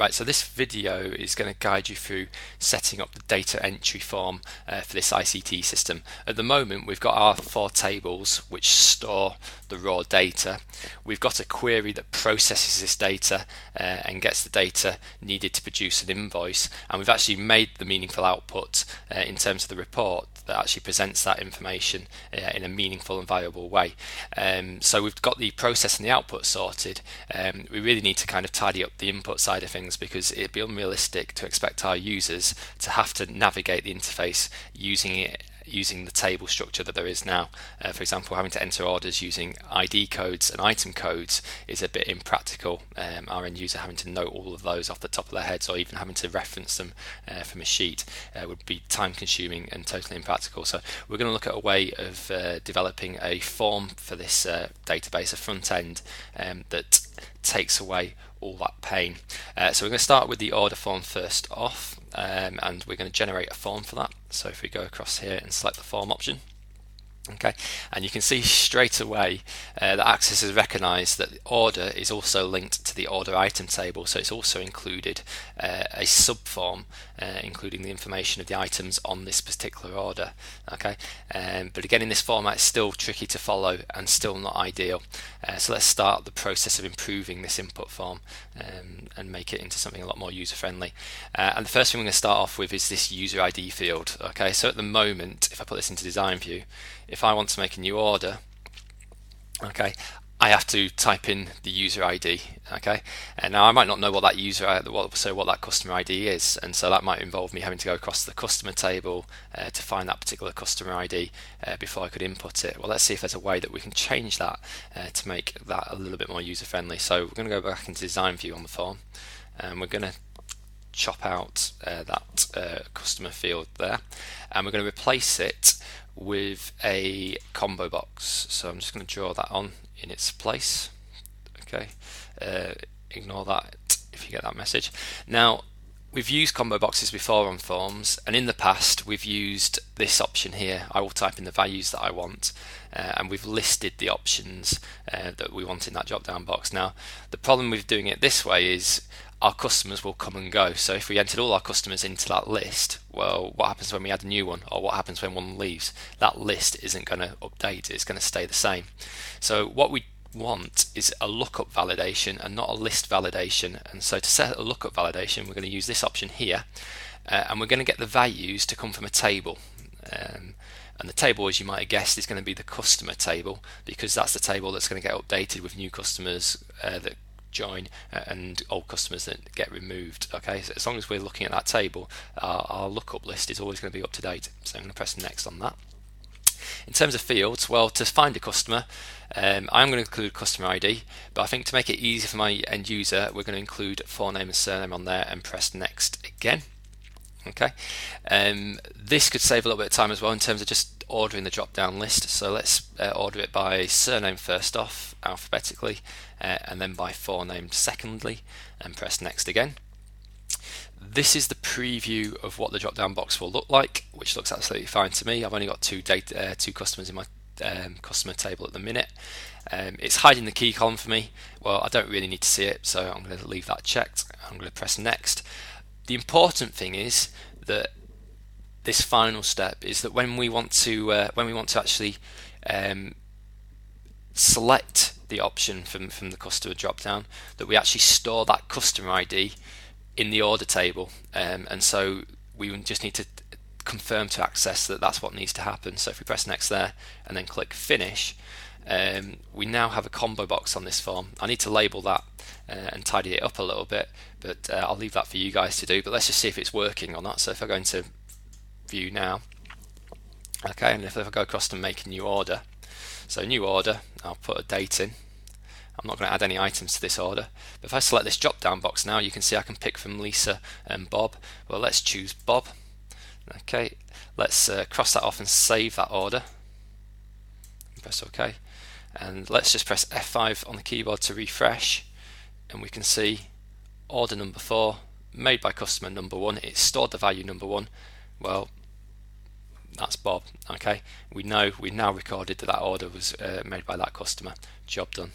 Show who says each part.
Speaker 1: Right, so this video is going to guide you through setting up the data entry form for this ICT system. At the moment, we've got our 4 tables which store the raw data. We've got a query that processes this data and gets the data needed to produce an invoice, and we've actually made the meaningful output in terms of the report that actually presents that information in a meaningful and valuable way. So we've got the process and the output sorted. We really need to kind of tidy up the input side of things, because it'd be unrealistic to expect our users to have to navigate the interface using the table structure that there is now. For example, having to enter orders using ID codes and item codes is a bit impractical. Our end user having to know all of those off the top of their heads, or even having to reference them from a sheet, would be time consuming and totally impractical. So we're going to look at a way of developing a form for this database, a front end that takes away all that pain. So we're going to start with the order form first off, and we're going to generate a form for that. So if we go across here and select the form option, okay, and you can see straight away that Access has recognised that the order is also linked to the order item table, so it's also included a subform including the information of the items on this particular order. Okay, but again, in this format it's still tricky to follow and still not ideal. So let's start the process of improving this input form and make it into something a lot more user friendly. And the first thing we're going to start off with is this user ID field. Okay, so at the moment, if I put this into design view, if I want to make a new order, okay, I have to type in the user ID. Okay, and now I might not know what that what that customer ID is, and so that might involve me having to go across the customer table to find that particular customer ID before I could input it. Well, let's see if there's a way that we can change that to make that a little bit more user friendly. So we're going to go back into design view on the form, and we're going to chop out that customer field there, and we're going to replace it with a combo box. So I'm just going to draw that on in its place. Okay, ignore that if you get that message. Now, we've used combo boxes before on forms, and in the past we've used this option here. I will type in the values that I want, and we've listed the options that we want in that drop down box. Now, the problem with doing it this way is our customers will come and go. So if we entered all our customers into that list, well, what happens when we add a new one, or what happens when one leaves? That list isn't going to update, it's going to stay the same. So what we want is a lookup validation and not a list validation. And so to set a lookup validation, we're going to use this option here, and we're going to get the values to come from a table. And the table, as you might have guessed, is going to be the customer table, because that's the table that's going to get updated with new customers that join and old customers that get removed. Okay, so as long as we're looking at that table, our lookup list is always going to be up to date. So I'm going to press next on that. In terms of fields, well, to find a customer, I'm going to include customer ID, but I think to make it easy for my end user, we're going to include forename and surname on there and press next again. Okay, this could save a little bit of time as well in terms of just ordering the drop down list. So let's order it by surname first off, alphabetically, and then by forename secondly, and press next again. This is the preview of what the drop down box will look like, which looks absolutely fine to me. I've only got two customers in my customer table at the minute. It's hiding the key column for me. Well, I don't really need to see it, so I'm going to leave that checked. I'm going to press next. The important thing is that this final step is that when we want to actually select the option from the customer drop down, that we actually store that customer ID in the order table, and so we just need to confirm to Access that that's what needs to happen. So if we press next there and then click finish, we now have a combo box on this form. I need to label that and tidy it up a little bit, but I'll leave that for you guys to do. But let's just see if it's working or not. So if I go into view now, okay, and if I go across to make a new order, so new order, I'll put a date in. I'm not going to add any items to this order, but if I select this drop down box now, you can see I can pick from Lisa and Bob. Well, let's choose Bob. Okay, let's cross that off and save that order. Press OK, and let's just press F5 on the keyboard to refresh, and we can see order number 4 made by customer number 1. It stored the value number 1. Well, that's Bob. Okay, we know we've now recorded that order was made by that customer. Job done.